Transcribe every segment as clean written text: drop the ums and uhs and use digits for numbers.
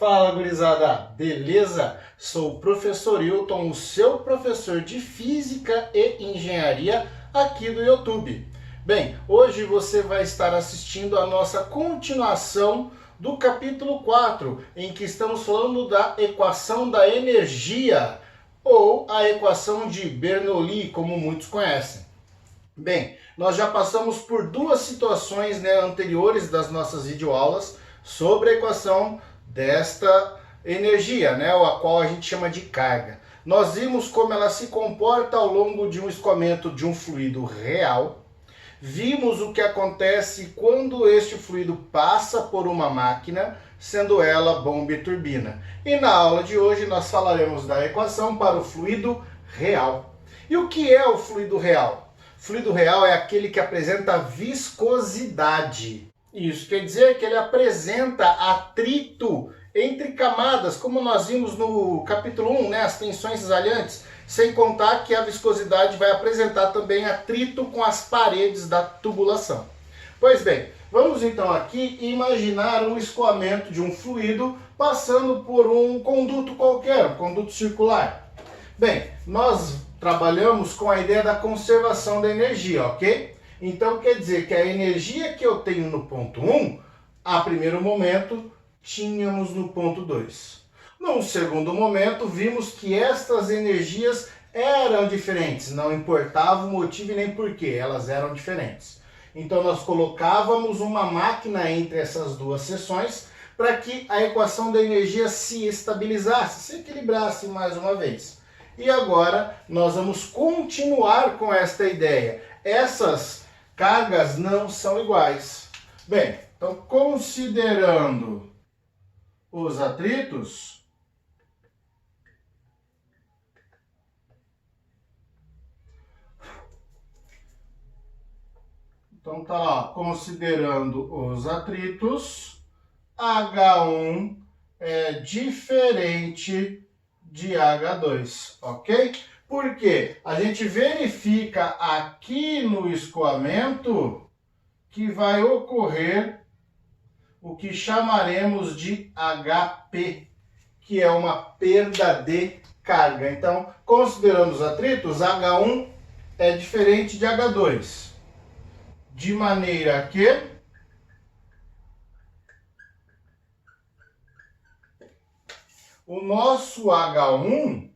Fala, gurizada, beleza? Sou o professor Hilton, o seu professor de Física e Engenharia aqui do YouTube. Bem, hoje você vai estar assistindo a nossa continuação do capítulo 4, em que estamos falando da equação da energia, ou a equação de Bernoulli, como muitos conhecem. Bem, nós já passamos por duas situações anteriores das nossas videoaulas sobre a equação desta energia, a qual a gente chama de carga. Nós vimos como ela se comporta ao longo de um escoamento de um fluido real. Vimos o que acontece quando este fluido passa por uma máquina, sendo ela bomba e turbina. E na aula de hoje nós falaremos da equação para o fluido real. E o que é o fluido real? Fluido real é aquele que apresenta viscosidade. Isso quer dizer que ele apresenta atrito entre camadas, como nós vimos no capítulo 1, as tensões exaliantes, sem contar que a viscosidade vai apresentar também atrito com as paredes da tubulação. Pois bem, vamos então aqui imaginar um escoamento de um fluido passando por um conduto qualquer, um conduto circular. Bem, nós trabalhamos com a ideia da conservação da energia, ok? Então quer dizer que a energia que eu tenho no ponto 1, a primeiro momento, tínhamos no ponto 2. Num segundo momento, vimos que estas energias eram diferentes, não importava o motivo e nem porquê, elas eram diferentes. Então nós colocávamos uma máquina entre essas duas seções para que a equação da energia se estabilizasse, se equilibrasse mais uma vez. E agora nós vamos continuar com esta ideia. Essas cargas não são iguais. Bem, então considerando os atritos, então tá lá, considerando os atritos, H1 é diferente de H2, ok? Porque a gente verifica aqui no escoamento que vai ocorrer o que chamaremos de HP, que é uma perda de carga. Então, considerando os atritos, H1 é diferente de H2, de maneira que o nosso H1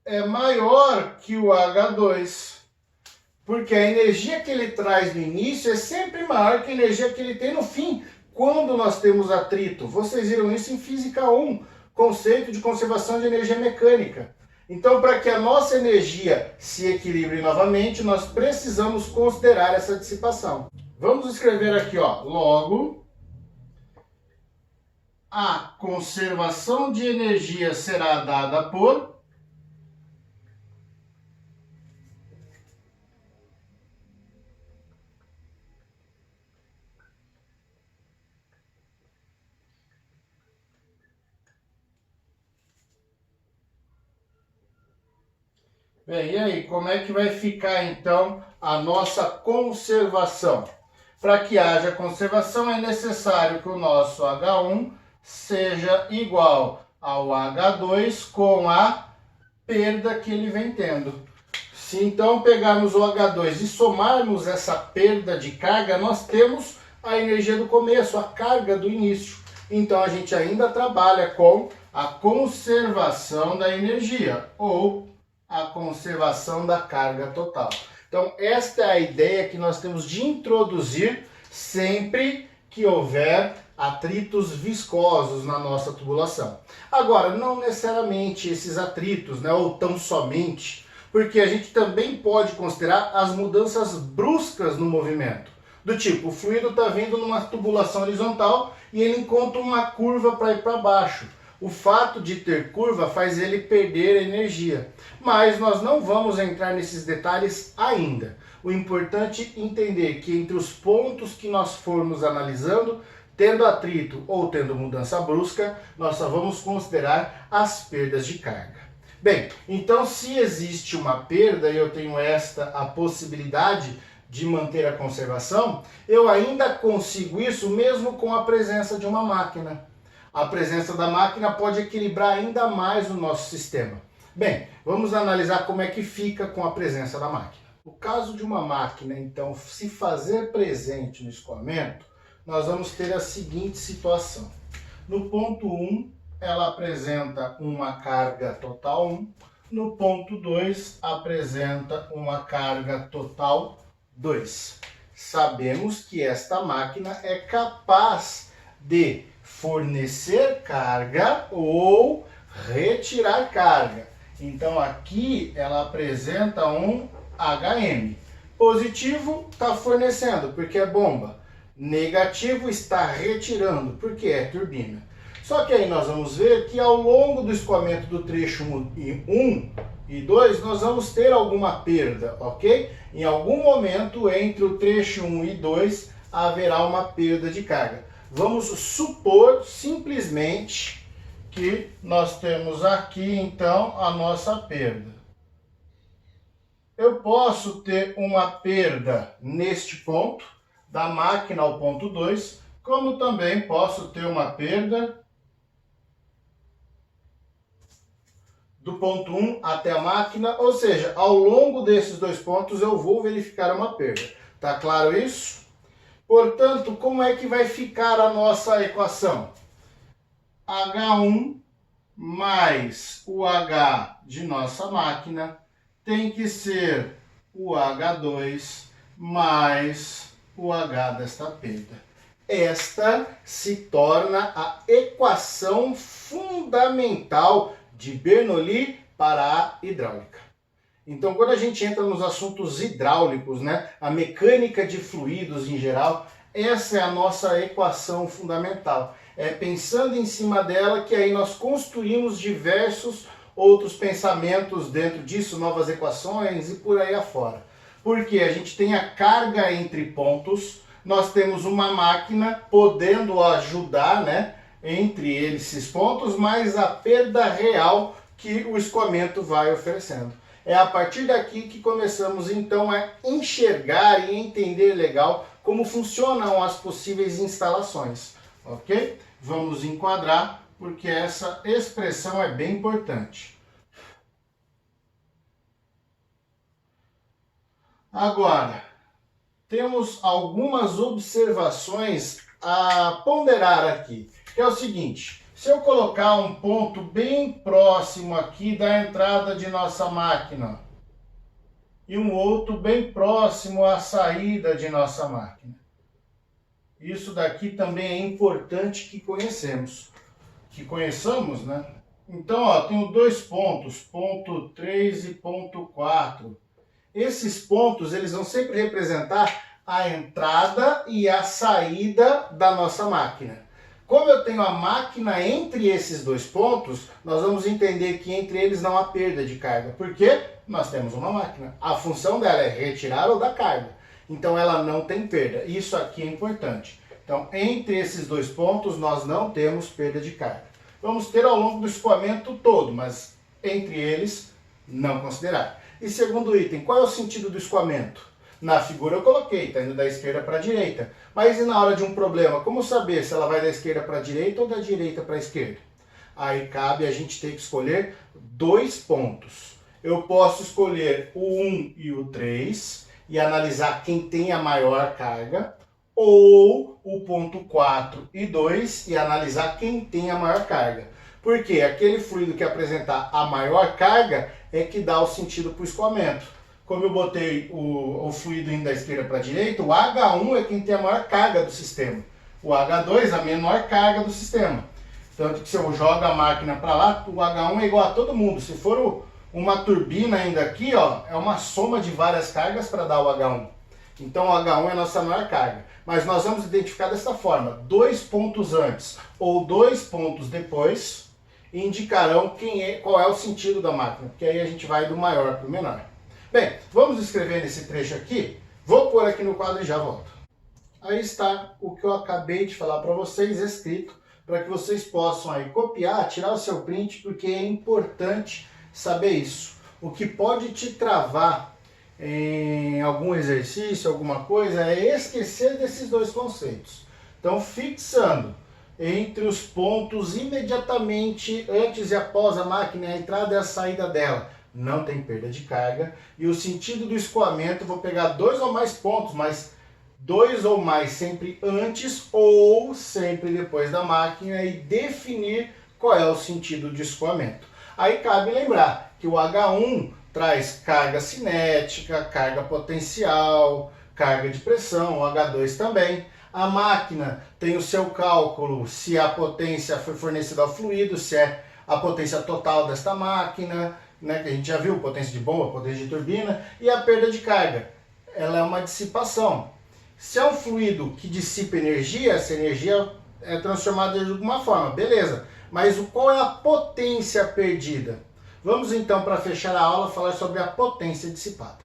é maior que o H2, porque a energia que ele traz no início é sempre maior que a energia que ele tem no fim, quando nós temos atrito. Vocês viram isso em Física 1, conceito de conservação de energia mecânica. Então, para que a nossa energia se equilibre novamente, nós precisamos considerar essa dissipação. Vamos escrever aqui, logo, a conservação de energia será dada por Bem, e aí, como é que vai ficar então a nossa conservação? Para que haja conservação é necessário que o nosso H1 seja igual ao H2 com a perda que ele vem tendo. Se então pegarmos o H2 e somarmos essa perda de carga, nós temos a energia do começo, a carga do início. Então a gente ainda trabalha com a conservação da energia, ou a conservação da carga total. Então, esta é a ideia que nós temos de introduzir sempre que houver atritos viscosos na nossa tubulação. Agora, não necessariamente esses atritos, ou tão somente, porque a gente também pode considerar as mudanças bruscas no movimento. Do tipo, o fluido está vindo numa tubulação horizontal e ele encontra uma curva para ir para baixo. O fato de ter curva faz ele perder energia, mas nós não vamos entrar nesses detalhes ainda. O importante é entender que entre os pontos que nós formos analisando, tendo atrito ou tendo mudança brusca, nós só vamos considerar as perdas de carga. Bem, então se existe uma perda e eu tenho a possibilidade de manter a conservação, eu ainda consigo isso mesmo com a presença de uma máquina. a presença da máquina pode equilibrar ainda mais o nosso sistema. Bem, vamos analisar como é que fica com a presença da máquina. No caso de uma máquina, então, se fazer presente no escoamento, nós vamos ter a seguinte situação. No ponto 1, ela apresenta uma carga total 1. No ponto 2, apresenta uma carga total 2. Sabemos que esta máquina é capaz de fornecer carga ou retirar carga. Então aqui ela apresenta um HM. Positivo está fornecendo, porque é bomba. Negativo está retirando, porque é turbina. Só que aí nós vamos ver que ao longo do escoamento do trecho 1 e 2, nós vamos ter alguma perda, ok? Em algum momento entre o trecho 1 e 2 haverá uma perda de carga. Vamos supor simplesmente que nós temos aqui então a nossa perda. Eu posso ter uma perda neste ponto, da máquina ao ponto 2, como também posso ter uma perda do ponto 1 até a máquina, ou seja, ao longo desses dois pontos eu vou verificar uma perda. Tá claro isso? Portanto, como é que vai ficar a nossa equação? H1 mais o H de nossa máquina tem que ser o H2 mais o H desta perda. Esta se torna a equação fundamental de Bernoulli para a hidráulica. Então, quando a gente entra nos assuntos hidráulicos, né, a mecânica de fluidos em geral, essa é a nossa equação fundamental. É pensando em cima dela que aí nós construímos diversos outros pensamentos dentro disso, novas equações e por aí afora. Porque a gente tem a carga entre pontos, nós temos uma máquina podendo ajudar, né, entre esses pontos, mas a perda real que o escoamento vai oferecendo. É a partir daqui que começamos então a enxergar e entender legal como funcionam as possíveis instalações, ok? Vamos enquadrar porque essa expressão é bem importante. Agora, temos algumas observações a ponderar aqui, que é o seguinte: se eu colocar um ponto bem próximo aqui da entrada de nossa máquina e um outro bem próximo à saída de nossa máquina, isso daqui também é importante que conheçamos, né? Então, ó, tenho dois pontos, ponto 3 e ponto 4. Esses pontos, eles vão sempre representar a entrada e a saída da nossa máquina. Como eu tenho a máquina entre esses dois pontos, nós vamos entender que entre eles não há perda de carga. Por quê? Nós temos uma máquina. A função dela é retirar ou dar carga. Então ela não tem perda. Isso aqui é importante. Então, entre esses dois pontos, nós não temos perda de carga. Vamos ter ao longo do escoamento todo, mas entre eles, não considerar. E segundo item, qual é o sentido do escoamento? Na figura eu coloquei, está indo da esquerda para a direita. Mas e na hora de um problema, como saber se ela vai da esquerda para a direita ou da direita para a esquerda? Aí cabe a gente ter que escolher dois pontos. Eu posso escolher o 1 e o 3 e analisar quem tem a maior carga, ou o ponto 4 e 2 e analisar quem tem a maior carga. Porque aquele fluido que apresentar a maior carga é que dá o sentido para o escoamento. Como eu botei o fluido indo da esquerda para a direita, o H1 é quem tem a maior carga do sistema. O H2 a menor carga do sistema. Tanto que se eu jogo a máquina para lá, o H1 é igual a todo mundo. Se for uma turbina ainda aqui, ó, é uma soma de várias cargas para dar o H1. Então o H1 é a nossa maior carga. Mas nós vamos identificar dessa forma. 2 pontos antes ou 2 pontos depois indicarão qual é o sentido da máquina. Porque aí a gente vai do maior para o menor. Bem, vamos escrever nesse trecho aqui. Vou pôr aqui no quadro e já volto. Aí está o que eu acabei de falar para vocês escrito, para que vocês possam aí copiar, tirar o seu print, porque é importante saber isso. O que pode te travar em algum exercício, alguma coisa, é esquecer desses dois conceitos. Então, fixando entre os pontos imediatamente antes e após a máquina, a entrada e a saída dela. Não tem perda de carga. E o sentido do escoamento, vou pegar 2 ou mais pontos, mas 2 ou mais sempre antes ou sempre depois da máquina e definir qual é o sentido de escoamento. Aí cabe lembrar que o H1 traz carga cinética, carga potencial, carga de pressão, o H2 também. A máquina tem o seu cálculo se a potência foi fornecida ao fluido, se é a potência total desta máquina, né, que a gente já viu, potência de bomba, potência de turbina, e a perda de carga. Ela é uma dissipação. Se é um fluido que dissipa energia, essa energia é transformada de alguma forma, beleza. Mas qual é a potência perdida? Vamos então, para fechar a aula, falar sobre a potência dissipada.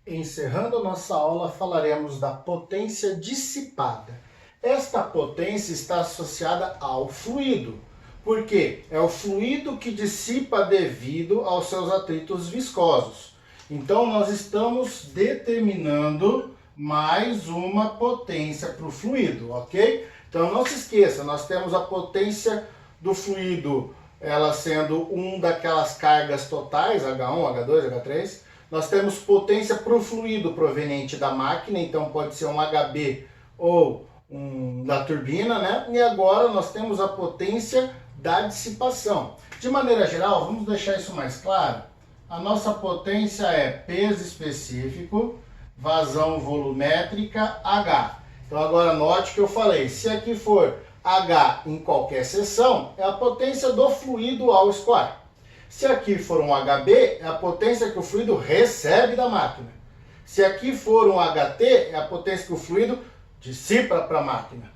Encerrando a nossa aula, falaremos da potência dissipada. Esta potência está associada ao fluido. Por quê? É o fluido que dissipa devido aos seus atritos viscosos. Então, nós estamos determinando mais uma potência para o fluido, ok? Então, não se esqueça, nós temos a potência do fluido, ela sendo daquelas cargas totais, H1, H2, H3. Nós temos potência para o fluido proveniente da máquina, então pode ser um HB ou da turbina, né? E agora nós temos a potência da dissipação. De maneira geral, vamos deixar isso mais claro. A nossa potência é peso específico, vazão volumétrica, H. Então agora note que eu falei, se aqui for H em qualquer seção, é a potência do fluido ao escoar. Se aqui for um HB, é a potência que o fluido recebe da máquina. Se aqui for um HT, é a potência que o fluido dissipa para a máquina.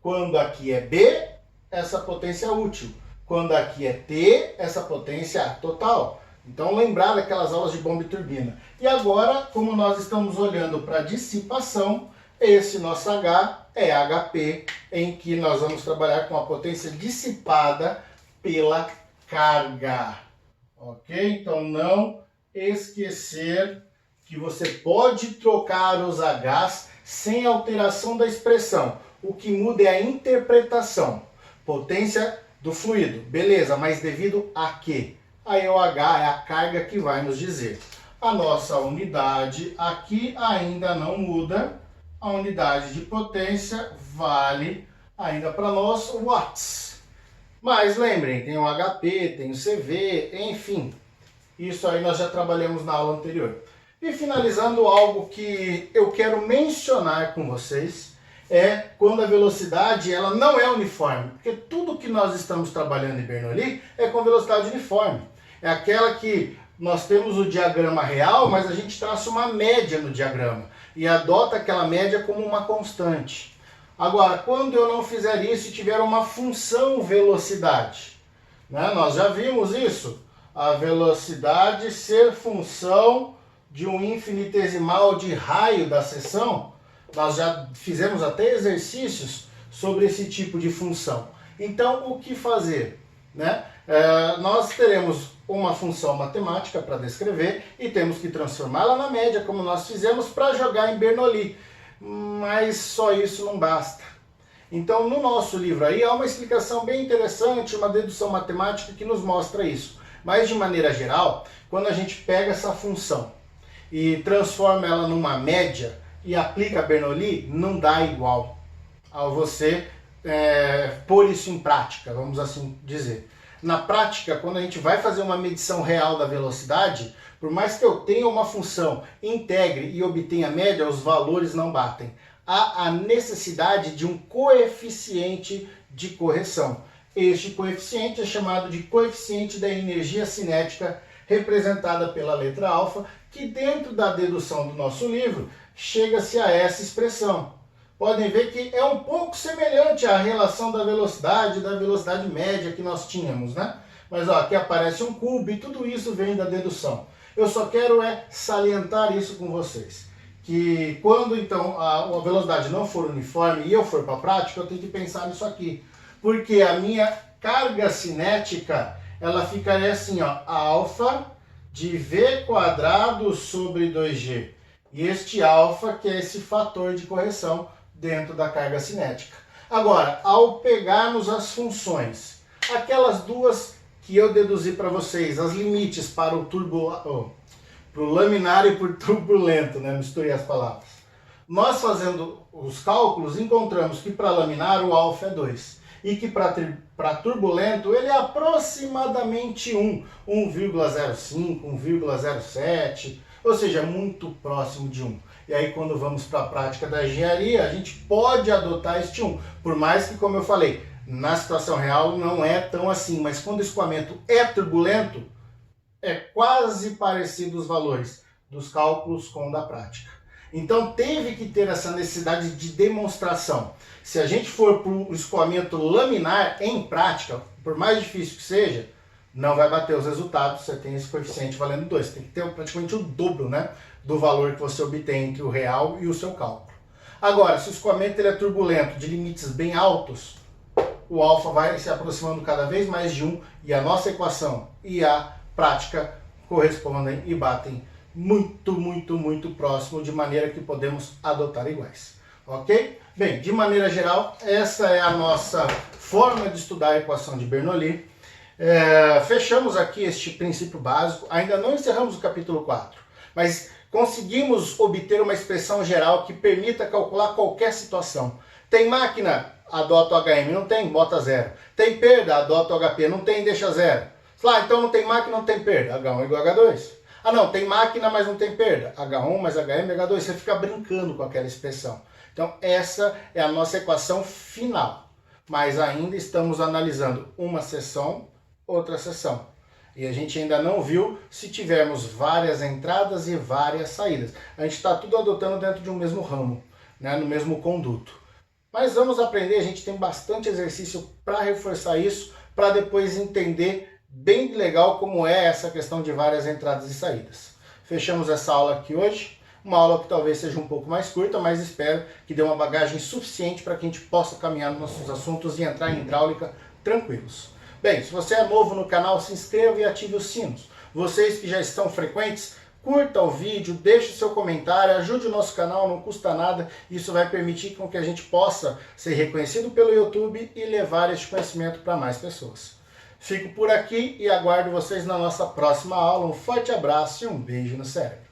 Quando aqui é B, essa potência é útil. Quando aqui é T, essa potência é total. Então lembrar daquelas aulas de bomba e turbina. E agora, como nós estamos olhando para dissipação, esse nosso H é HP, em que nós vamos trabalhar com a potência dissipada pela carga. Ok? Então não esquecer que você pode trocar os Hs sem alteração da expressão. O que muda é a interpretação. Potência do fluido, beleza, mas devido a quê? Aí o H é a carga que vai nos dizer. A nossa unidade aqui ainda não muda. A unidade de potência vale ainda para nós watts. Mas lembrem, tem o HP, tem o CV, enfim. Isso aí nós já trabalhamos na aula anterior. E finalizando, algo que eu quero mencionar com vocês é quando a velocidade ela não é uniforme. Porque tudo que nós estamos trabalhando em Bernoulli é com velocidade uniforme. É aquela que nós temos o diagrama real, mas a gente traça uma média no diagrama. E adota aquela média como uma constante. Agora, quando eu não fizer isso e tiver uma função velocidade, né? Nós já vimos isso. A velocidade ser função de um infinitesimal de raio da seção. Nós já fizemos até exercícios sobre esse tipo de função. Então, o que fazer? Né? Nós teremos uma função matemática para descrever e temos que transformá-la na média, como nós fizemos para jogar em Bernoulli. Mas só isso não basta. Então, no nosso livro aí, há uma explicação bem interessante, uma dedução matemática que nos mostra isso. Mas, de maneira geral, quando a gente pega essa função e transforma ela numa média e aplica a Bernoulli, não dá igual ao você pôr isso em prática, vamos assim dizer. Na prática, quando a gente vai fazer uma medição real da velocidade, por mais que eu tenha uma função, integre e obtenha a média, os valores não batem. Há a necessidade de um coeficiente de correção. Este coeficiente é chamado de coeficiente da energia cinética, representada pela letra alfa, que dentro da dedução do nosso livro, chega-se a essa expressão. Podem ver que é um pouco semelhante à relação da velocidade média que nós tínhamos, né? Mas ó, aqui aparece um cubo e tudo isso vem da dedução. Eu só quero salientar isso com vocês. Que quando então a velocidade não for uniforme e eu for para a prática, eu tenho que pensar nisso aqui. Porque a minha carga cinética, ela ficaria assim, ó, alfa de V quadrado sobre 2G. E este alfa que é esse fator de correção dentro da carga cinética. Agora, ao pegarmos as funções, aquelas duas que eu deduzi para vocês, as limites para o laminar e para o turbulento, né? Misturei as palavras. Nós fazendo os cálculos, encontramos que para laminar o alfa é 2 e que para turbulento ele é aproximadamente 1, 1,05, 1,07, ou seja, muito próximo de 1. E aí quando vamos para a prática da engenharia, a gente pode adotar este 1, por mais que, como eu falei, na situação real não é tão assim, mas quando o escoamento é turbulento, é quase parecido os valores dos cálculos com o da prática. Então teve que ter essa necessidade de demonstração. Se a gente for para o escoamento laminar em prática, por mais difícil que seja, não vai bater os resultados, você tem esse coeficiente valendo 2. Tem que ter praticamente o dobro, né, do valor que você obtém entre o real e o seu cálculo. Agora, se o escoamento ele é turbulento, de limites bem altos, o alfa vai se aproximando cada vez mais de 1 e a nossa equação e a prática correspondem e batem muito, muito, muito próximo, de maneira que podemos adotar iguais. Ok? Bem, de maneira geral, essa é a nossa forma de estudar a equação de Bernoulli. Fechamos aqui este princípio básico, ainda não encerramos o capítulo 4, mas conseguimos obter uma expressão geral que permita calcular qualquer situação. Tem máquina? Adota o HM, não tem? Bota 0. Tem perda? Adota o HP, não tem? Deixa 0. Então não tem máquina, não tem perda. H1 igual a H2. Ah não, tem máquina, mas não tem perda. H1 mais HM é H2. Você fica brincando com aquela expressão. Então essa é a nossa equação final. Mas ainda estamos analisando uma seção, outra seção. E a gente ainda não viu se tivermos várias entradas e várias saídas. A gente está tudo adotando dentro de um mesmo ramo, né, no mesmo conduto. Mas vamos aprender, a gente tem bastante exercício para reforçar isso, para depois entender bem legal como é essa questão de várias entradas e saídas. Fechamos essa aula aqui hoje, uma aula que talvez seja um pouco mais curta, mas espero que dê uma bagagem suficiente para que a gente possa caminhar nos nossos assuntos e entrar em hidráulica tranquilos. Bem, se você é novo no canal, se inscreva e ative os sinos. Vocês que já estão frequentes, curta o vídeo, deixe o seu comentário, ajude o nosso canal, não custa nada. Isso vai permitir com que a gente possa ser reconhecido pelo YouTube e levar este conhecimento para mais pessoas. Fico por aqui e aguardo vocês na nossa próxima aula. Um forte abraço e um beijo no cérebro.